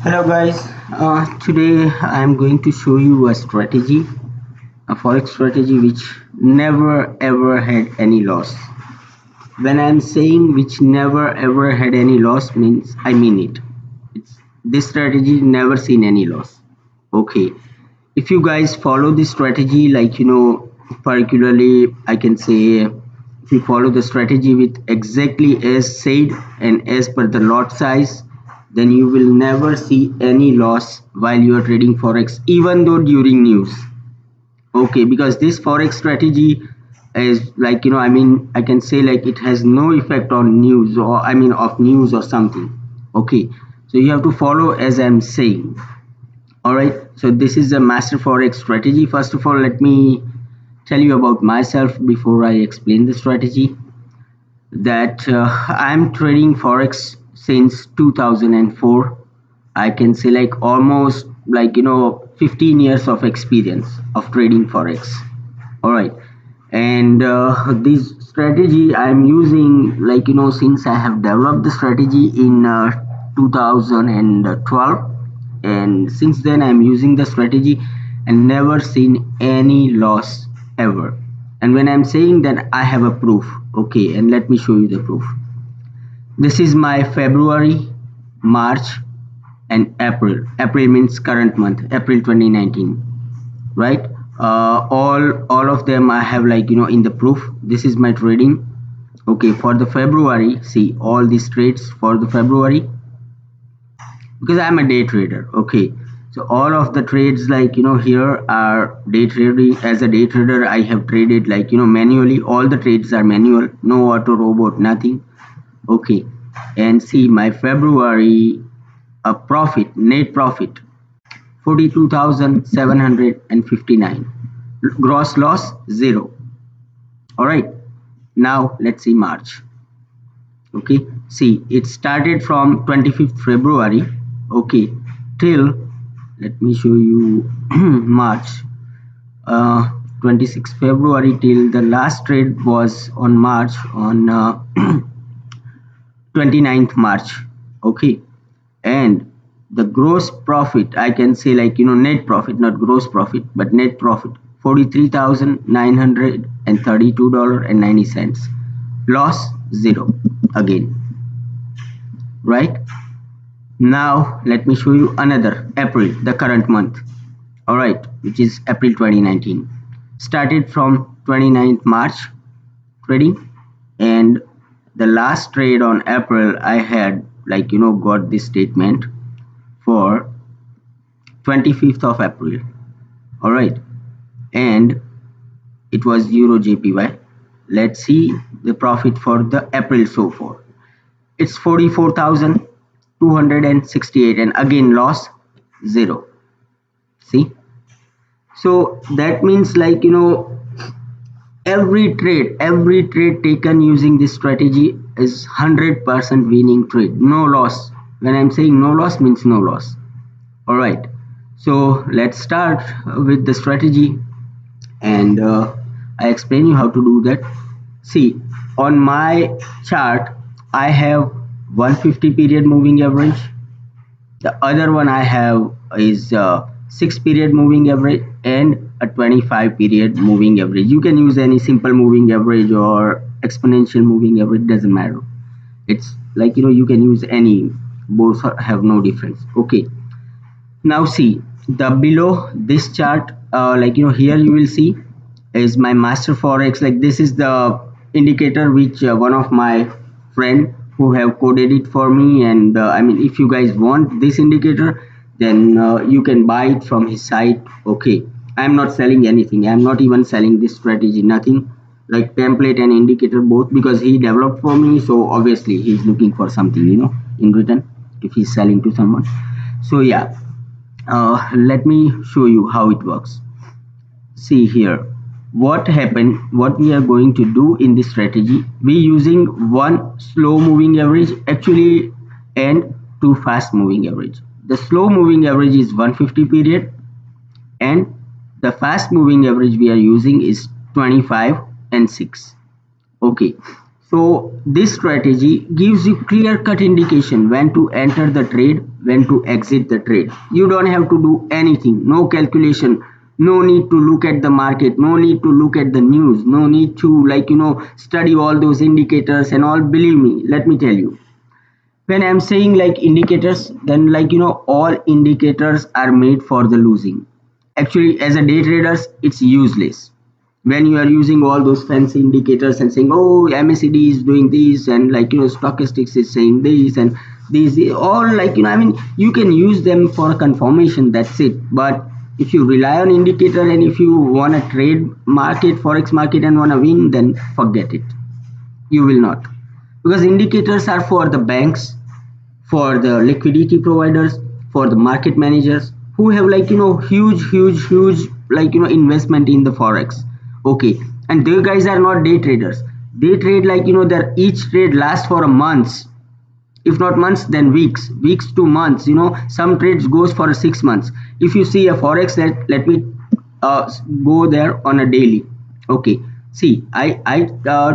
Hello guys, today I am going to show you a strategy, a forex strategy which never ever had any loss. When I am saying which never ever had any loss means I mean it. This strategy never seen any loss. Okay, if you guys follow this strategy, particularly I can say if you follow the strategy with exactly as said and as per the lot size, then you will never see any loss while you are trading forex, even though during news. Okay, because this forex strategy is I can say it has no effect on news, or of news or something. Okay, so you have to follow as I'm saying. All right, so this is a master forex strategy. First of all, let me tell you about myself before I explain the strategy. That I'm trading forex since 2004. I can say almost 15 years of experience of trading forex. All right, and this strategy I'm using since I have developed the strategy in 2012, and since then I'm using the strategy and never seen any loss ever. And when I'm saying that, I have a proof. Okay, and let me show you the proof. This is my February, March and April. April means current month, April 2019, right? All of them I have in the proof. This is my trading. Okay, for the February, see all these trades for the February, because I'm a day trader. Okay, so all of the trades here are day trading. As a day trader, I have traded manually. All the trades are manual, no auto robot, nothing. Okay, and see my February net profit 42,759, gross loss 0. All right, now let's see March. Okay, see it started from 25th February, okay, till, let me show you March, 26th February till the last trade was on March, on 29th March. Okay, and the gross profit, I can say net profit, not gross profit but net profit, $43,932.90, loss 0 again. Right, now let me show you another April, the current month. All right, which is April 2019. Started from 29th March trading, and the last trade on April I had got this statement for 25th of April. All right, and it was Euro JPY. Let's see the profit for the April so far. It's 44,268, and again loss 0. See, so that means every trade taken using this strategy is 100% winning trade, no loss. When I'm saying no loss means no loss. All right, so let's start with the strategy, and I explain you how to do that. See, on my chart I have 150 period moving average. The other one I have is 6 period moving average and a 25 period moving average. You can use any simple moving average or exponential moving average, doesn't matter. It's you can use any, both have no difference. Okay, now see the below this chart, here you will see is my master forex. This is the indicator which one of my friend who have coded it for me, and if you guys want this indicator, then you can buy it from his site. Okay, I'm not selling anything. I'm not even selling this strategy, nothing, template and indicator both, because he developed for me, so obviously he's looking for something in return if he's selling to someone. So yeah, let me show you how it works. See here what happened, what we are going to do in this strategy. We using one slow moving average actually and two fast moving average. The slow moving average is 150 period, and the fast moving average we are using is 25 and 6. Okay, so this strategy gives you clear cut indication when to enter the trade, when to exit the trade. You don't have to do anything, no calculation, no need to look at the market, no need to look at the news, no need to study all those indicators and all. Believe me, let me tell you, when I'm saying like indicators, then all indicators are made for the losing. Actually, as a day traders, it's useless when you are using all those fancy indicators and saying, oh, MACD is doing this, and stochastics is saying this, and these all you can use them for confirmation, that's it. But if you rely on indicator and if you want to trade market, forex market, and want to win, then forget it, you will not. Because indicators are for the banks, for the liquidity providers, for the market managers who have huge investment in the forex. Okay, and they guys are not day traders. They trade their each trade lasts for a month, if not months, then weeks to months. Some trades goes for 6 months. If you see a forex, let me go there on a daily. Okay, see, I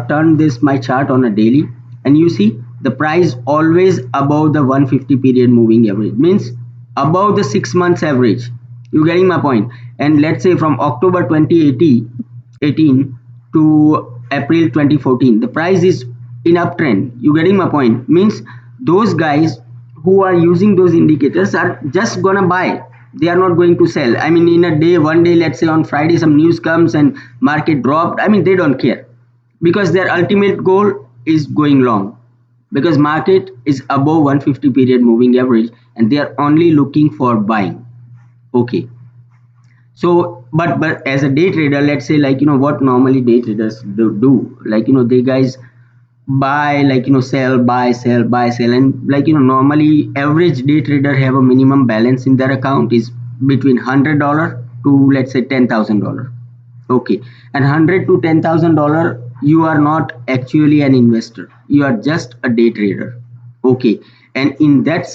turn this my chart on a daily, and you see the price always above the 150 period moving average, means above the 6 months average. You getting my point? And let's say from October 2018 to April 2014, the price is in uptrend. You getting my point? Means those guys who are using those indicators are just gonna buy. They are not going to sell. I mean, in a day, one day, let's say on Friday, some news comes and market dropped. I mean, they don't care, because their ultimate goal is going long, because market is above 150 period moving average and they are only looking for buying. Okay, so but as a day trader, let's say what normally day traders do they guys buy, sell, buy, sell, buy, sell, and normally average day trader have a minimum balance in their account is between $100 to, let's say, $10,000. Okay, and $100 to $10,000, you are not actually an investor, you are just a day trader. Okay, and in that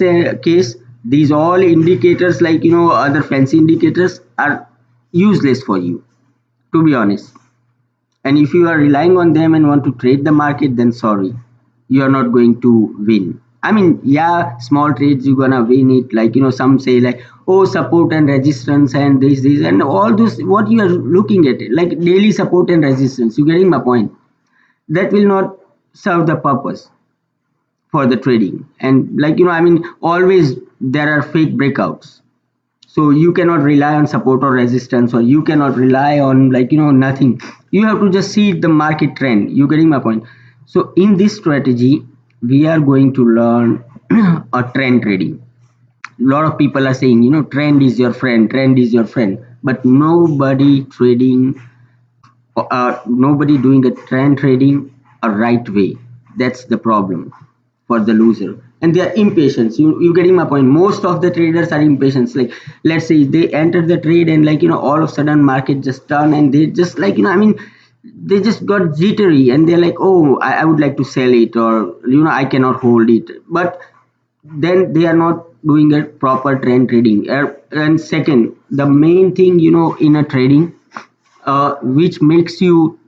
case, these all indicators other fancy indicators are useless for you, to be honest. And if you are relying on them and want to trade the market, then sorry, you are not going to win. I mean, yeah, small trades you're gonna win it. Some say oh, support and resistance and this and all those, what you are looking at it, daily support and resistance. You getting my point? That will not serve the purpose for the trading. And always there are fake breakouts. So you cannot rely on support or resistance, or you cannot rely on nothing. You have to just see the market trend. You getting my point? So in this strategy, we are going to learn a trend trading. A lot of people are saying, trend is your friend, trend is your friend, but nobody doing a trend trading a right way. That's the problem for the loser. And they are impatient. You getting my point? Most of the traders are impatient. Let's say they enter the trade and all of a sudden market just turn and they just they just got jittery and they're like, oh, I would like to sell it, or I cannot hold it. But then they are not doing a proper trend trading. And second, the main thing in a trading which makes you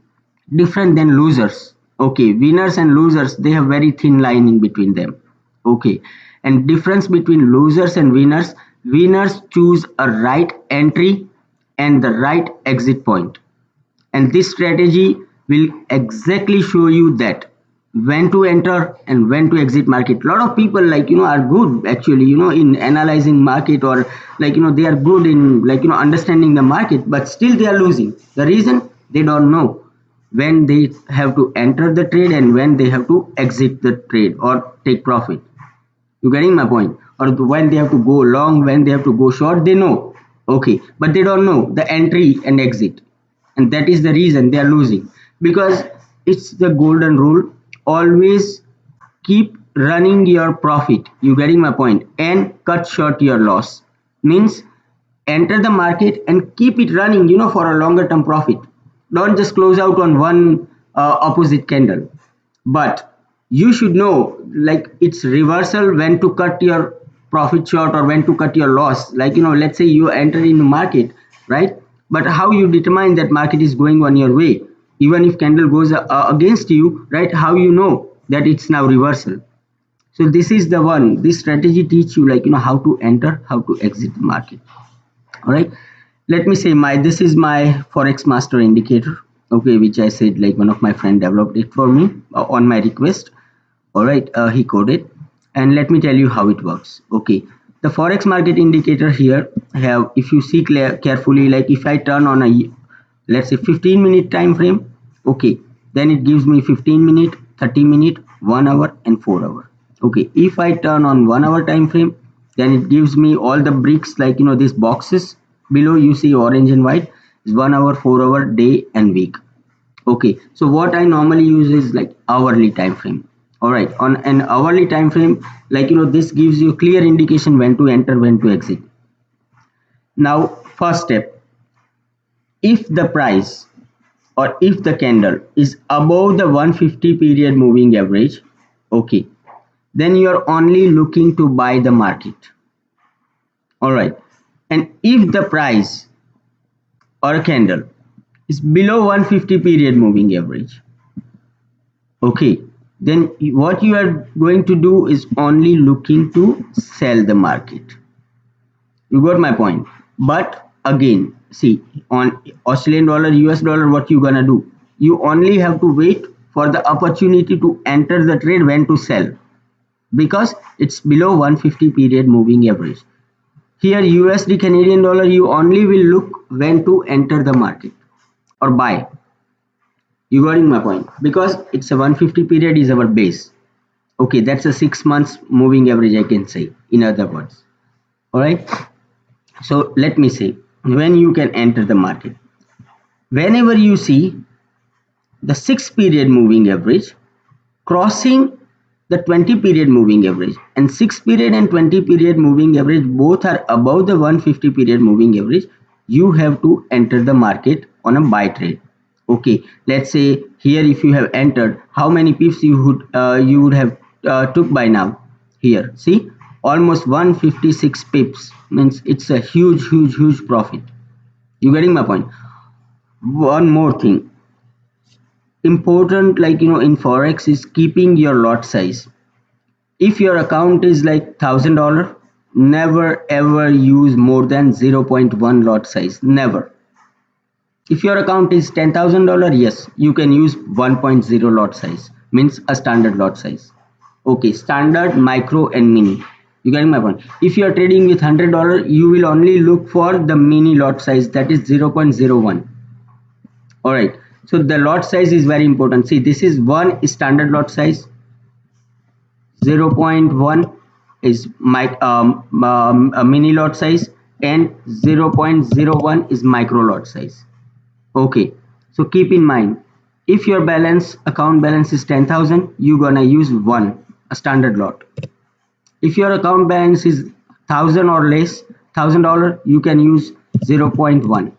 different than losers. Okay, winners and losers, they have very thin line in between them. Okay, and difference between losers and winners choose a right entry and the right exit point. And this strategy will exactly show you that when to enter and when to exit market. A lot of people are good actually in analyzing market, or they are good in understanding the market, but still they are losing. The reason? They don't know when they have to enter the trade and when they have to exit the trade or take profit. You getting my point? Or when they have to go long, when they have to go short, they know. Okay, but they don't know the entry and exit, and that is the reason they are losing. Because it's the golden rule: always keep running your profit. You getting my point? And cut short your loss. Means enter the market and keep it running for a longer term profit. Don't just close out on one opposite candle. But you should know it's reversal when to cut your profit short or when to cut your loss. Let's say you enter in the market, right? But how you determine that market is going on your way? Even if candle goes against you, right? How you know that it's now reversal? So this is the one. This strategy teach you, like, how to enter, how to exit the market. All right, let me say this is my forex master indicator, okay, which I said, like, one of my friend developed it for me on my request. All right, he coded, and let me tell you how it works. Okay, the forex market indicator here have, if you see carefully, like if I turn on a, let's say 15-minute time frame, okay, then it gives me 15-minute, 30-minute, 1 hour and 4 hour. Okay, if I turn on 1 hour time frame, then it gives me all the bricks, like these boxes below you see orange and white is 1 hour, 4 hour, day and week. Okay, so what I normally use is like hourly time frame. All right, on an hourly time frame, like this gives you clear indication when to enter, when to exit. Now first step, if the price or if the candle is above the 150 period moving average, okay, then you are only looking to buy the market. All right, and if the price or a candle is below 150 period moving average, okay, then what you are going to do is only looking to sell the market. You got my point? But again, see, on Australian dollar, US dollar, what you gonna do? You only have to wait for the opportunity to enter the trade, when to sell, because it's below 150 period moving average. Here USD Canadian dollar, you only will look when to enter the market or buy. You got my point? Because it's a 150 period is our base. Okay, that's a 6 months moving average, I can say, in other words. All right, so let me say when you can enter the market. Whenever you see the 6 period moving average crossing the 20 period moving average, and 6 period and 20 period moving average both are above the 150 period moving average, you have to enter the market on a buy trade. Okay, let's say here if you have entered, how many pips you would have took by now? Here see, almost 156 pips, means it's a huge profit. You getting my point? One more thing important, like in forex, is keeping your lot size. If your account is like $1,000, never ever use more than 0.1 lot size, never. If your account is $10,000, yes, you can use 1.0 lot size, means a standard lot size. Okay, standard, micro and mini. You getting my point? If you are trading with $100, you will only look for the mini lot size, that is 0.01. all right, so the lot size is very important. See, this is one standard lot size, 0.1 is a mini lot size, and 0.01 is micro lot size. Okay, so keep in mind, if your account balance is 10,000, you gonna use one, a standard lot. If your account balance is 1,000 or less, $1,000, you can use 0.1.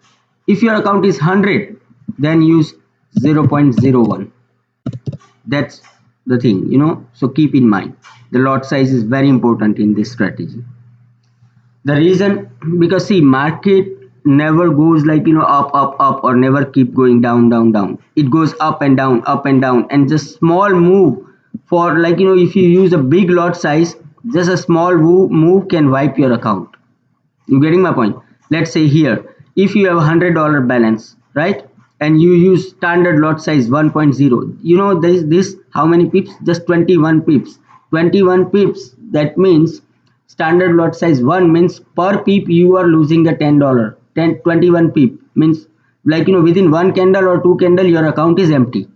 If your account is 100, then use 0.01. That's the thing, so keep in mind the lot size is very important in this strategy. The reason, because see, market never goes like up, or never keep going down. It goes up and down, and just small move for, like if you use a big lot size, just a small move can wipe your account. You getting my point? Let's say here, if you have $100 balance, right, and you use standard lot size 1.0, this how many pips? Just 21 pips. 21 pips, that means standard lot size 1 means per pip you are losing the $10. 21 pip means, like within one candle or two candle your account is empty.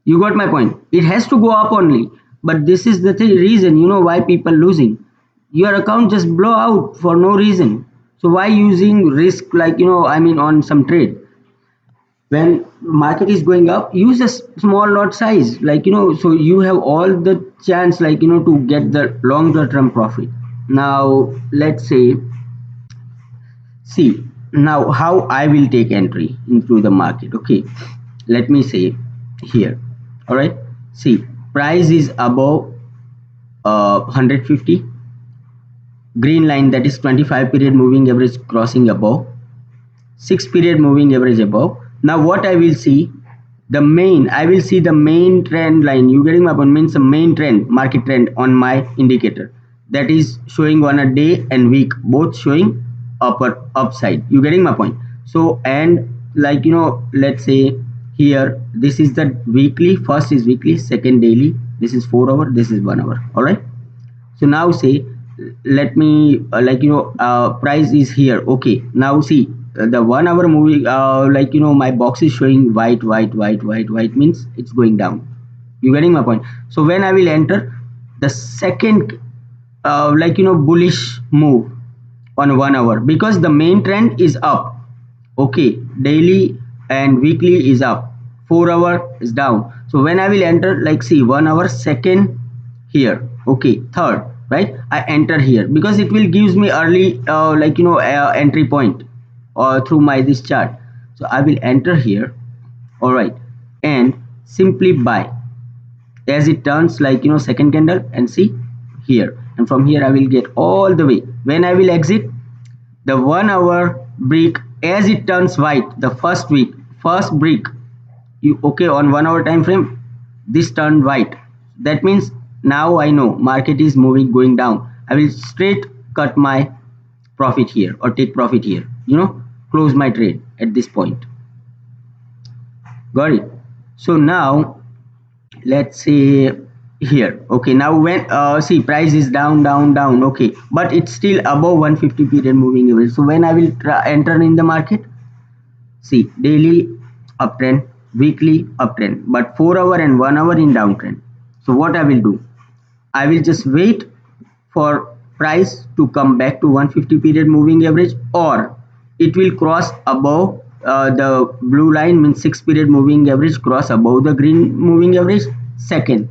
You got my point? It has to go up only, but this is the reason why people losing. Your account just blow out for no reason. So why using risk, like on some trade? When market is going up, use a small lot size, like so you have all the chance, like to get the longer term profit. Now let's say, see now how I will take entry into the market. Okay, let me say here. All right, see, price is above 150, green line, that is 25 period moving average crossing above, 6 period moving average above. Now what I will see, the main, I will see the main trend line. You getting my point? Means the main trend, market trend on my indicator, that is showing on a day and week, both showing upside. You getting my point? So, and like let's say here, this is the weekly. First is weekly, second daily. This is 4 hour, this is 1 hour. All right. So now say, let me price is here. Okay, now see the 1 hour movie, my box is showing white means it's going down. You getting my point? So when I will enter the second bullish move on 1 hour, because the main trend is up. Okay, daily and weekly is up, 4 hour is down. So when I will enter, like see 1 hour, second here, okay, third, right, I enter here, because it will gives me early entry point or through my this chart. So I will enter here. All right, and simply buy as it turns second candle, and see here, and from here I will get all the way. When I will exit the 1 hour brick, as it turns white, the first brick, you okay, on 1 hour time frame, this turned white. That means now I know market is moving, going down. I will straight cut my profit here, or take profit here, close my trade at this point. Got it? So now let's say here, okay, now when see price is down, okay, but it's still above 150 period moving average. So when I will enter in the market, see daily uptrend, weekly uptrend, but 4 hour and 1 hour in downtrend. So what I will do, I will just wait for price to come back to 150 period moving average, or it will cross above the blue line, means 6 period moving average, cross above the green moving average. Second,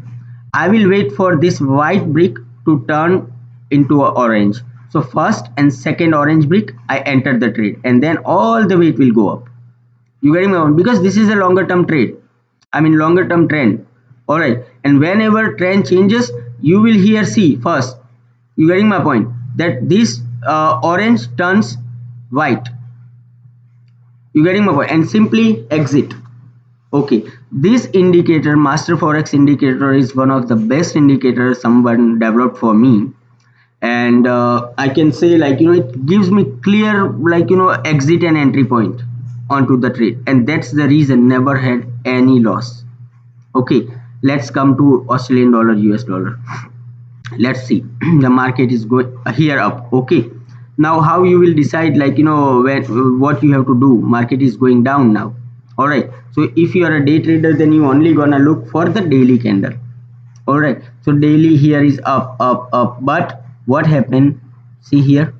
I will wait for this white brick to turn into a orange. So first and second orange brick, I enter the trade, and then all the way it will go up. You getting me? Because this is a longer term trade, I mean longer term trend. All right, and whenever trend changes, you will here see first, you getting my point, that this orange turns white. You getting my point? And simply exit. Okay, this indicator, master forex indicator, is one of the best indicators someone developed for me, and I can say it gives me clear exit and entry point onto the trade, and that's the reason never had any loss. Okay, let's come to Australian dollar, US dollar. Let's see the market is going here up. Okay, now how you will decide when what you have to do, market is going down now. All right, so if you are a day trader, then you only gonna look for the daily candle. All right, so daily here is up, but what happened, see here,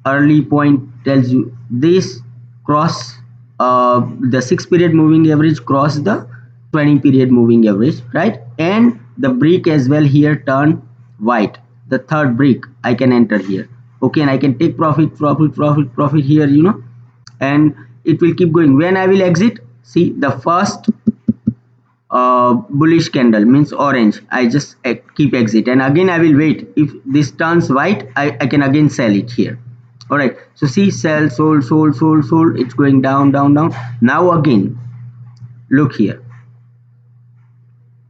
early point tells you this cross the 6 period moving average, cross the 20 period moving average, right, and the brick as well here turn white, the third brick, I can enter here. Okay, and I can take profit here, and it will keep going. When I will exit, see the first bullish candle, means orange, I just keep exit, and again I will wait. If this turns white, I can again sell it here. All right, so see, sell, sold, it's going down. Now again look here,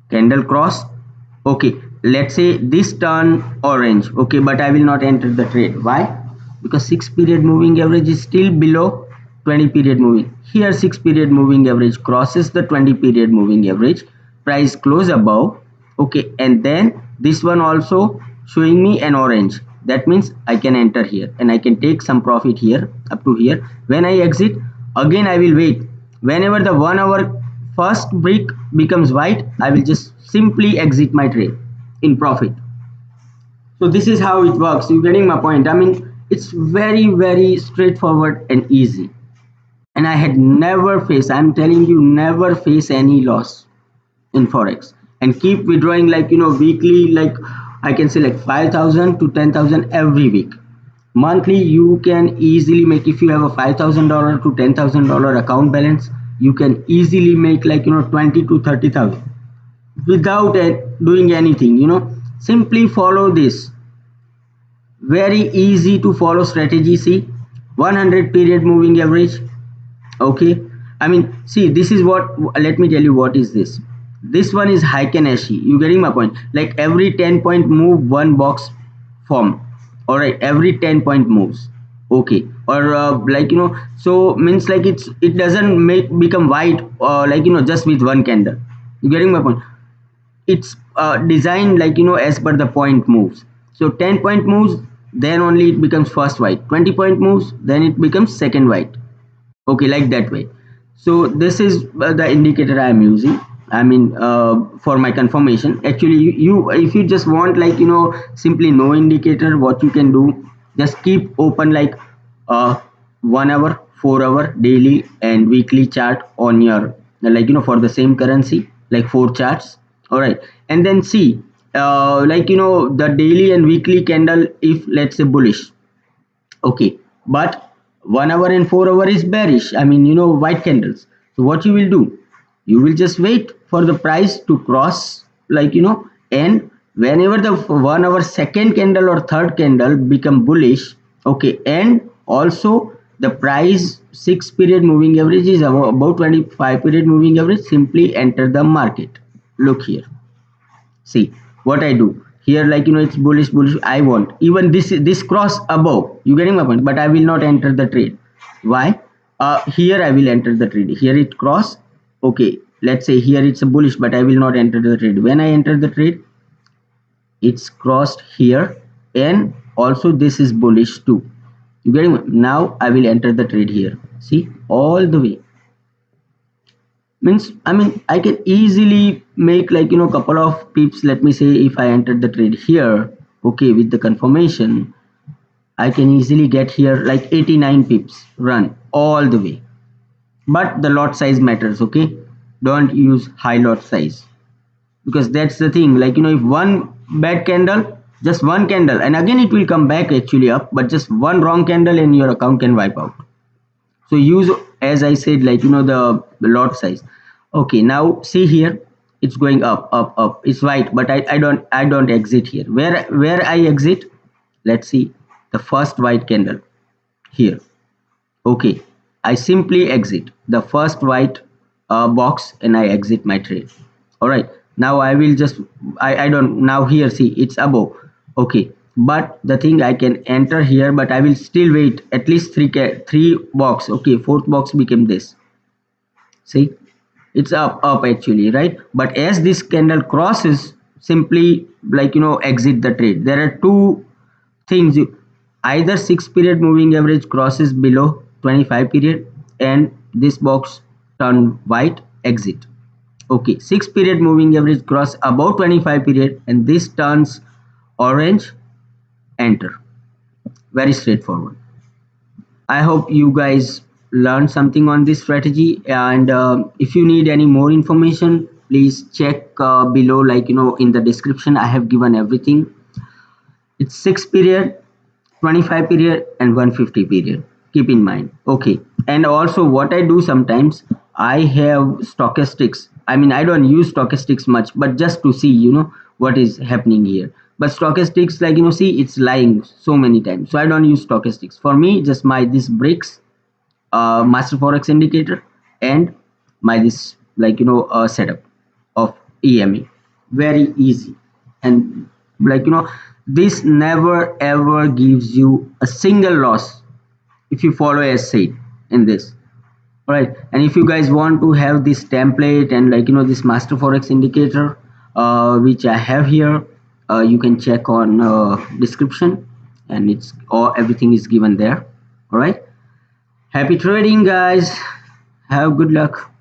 candle cross. Okay, let's say this turn orange. Okay, but I will not enter the trade. Why? Because 6 period moving average is still below 20 period moving. Here 6 period moving average crosses the 20 period moving average, price close above. Okay, and then this one also showing me an orange. That means I can enter here, and I can take some profit here up to here. When I exit, again I will wait. Whenever the 1 hour first brick becomes white, I will just simply exit my trade in profit. So this is how it works. You getting my point? I mean, it's very straightforward and easy, and I had never faced, I'm telling you, never face any loss in forex, and keep withdrawing weekly, I can say 5,000 to 10,000 every week. Monthly you can easily make, if you have a $5,000 to $10,000 account balance, you can easily make 20 to 30,000 without doing anything. Simply follow this very easy to follow strategy. See, 100 period moving average. Okay, I mean, see, this is what, let me tell you what is this. This one is Heiken-Ashi. You getting my point? Like every 10-point move, one box form. All right, every 10-point moves. Okay, or like, you know, so means like it doesn't become white like, you know, just with one candle. You getting my point? It's designed like, you know, as per the point moves. So 10-point moves, then only it becomes first white. 20-point moves, then it becomes second white. Okay, like that way. So this is the indicator I am using. I mean, for my confirmation. Actually, you if you just want, like, you know, simply no indicator, what you can do, just keep open like 1 hour, 4 hour, daily and weekly chart on your, like, you know, for the same currency, like 4 charts. All right, and then see like, you know, the daily and weekly candle, if let's say bullish, okay, but 1 hour and 4 hour is bearish, I mean, you know, white candles. So what you will do, you will just wait for the price to cross, like, you know, and whenever the 1 hour second candle or third candle become bullish, okay, and also the price 6 period moving average is about 25 period moving average, simply enter the market. Look here, see what I do here, like, you know, it's bullish, I want even this cross above. You getting my point? But I will not enter the trade. Why? Here I will enter the trade. Here it cross, okay, let's say here it's a bullish, but I will not enter the trade. When I enter the trade, it's crossed here, and also this is bullish too. You getting? Now I will enter the trade here. See, all the way. Means, I mean, I can easily make, like, you know, couple of pips. Let me say if I enter the trade here, okay, with the confirmation, I can easily get here like 89 pips run all the way. But the lot size matters, okay? Don't use high lot size, because that's the thing, like, you know, if one bad candle, just one candle, and again it will come back actually up, but just one wrong candle and your account can wipe out. So use, as I said, like, you know, the lot size. Okay, now see here, it's going up, it's white, but I don't exit here. Where I exit, let's see, the first white candle here. Okay, I simply exit the first white box and I exit my trade. All right, now I will just, I don't, now here see, it's above. Okay, but the thing, I can enter here, but I will still wait at least three box. Okay, fourth box became this. See, it's up actually, right? But as this candle crosses, simply, like, you know, exit the trade. There are two things, either 6 period moving average crosses below 25 period and this box turn white, exit. Okay, 6 period moving average cross above 25 period and this turns orange, enter. Very straightforward. I hope you guys learned something on this strategy, and if you need any more information, please check below, like, you know, in the description. I have given everything. It's 6 period, 25 period and 150 period, keep in mind. Okay, and also what I do sometimes, I have stochastics. I mean, I don't use stochastics much, but just to see, you know, what is happening here. But stochastics, like, you know, see, it's lying so many times, so I don't use stochastics. For me, just my this bricks master forex indicator and my this, like, you know, setup of EMA. Very easy, and, like, you know, this never ever gives you a single loss if you follow as said in this. All right, and if you guys want to have this template and, like, you know, this master forex indicator which I have here, you can check on description, and it's all, everything is given there. All right, happy trading guys, have good luck.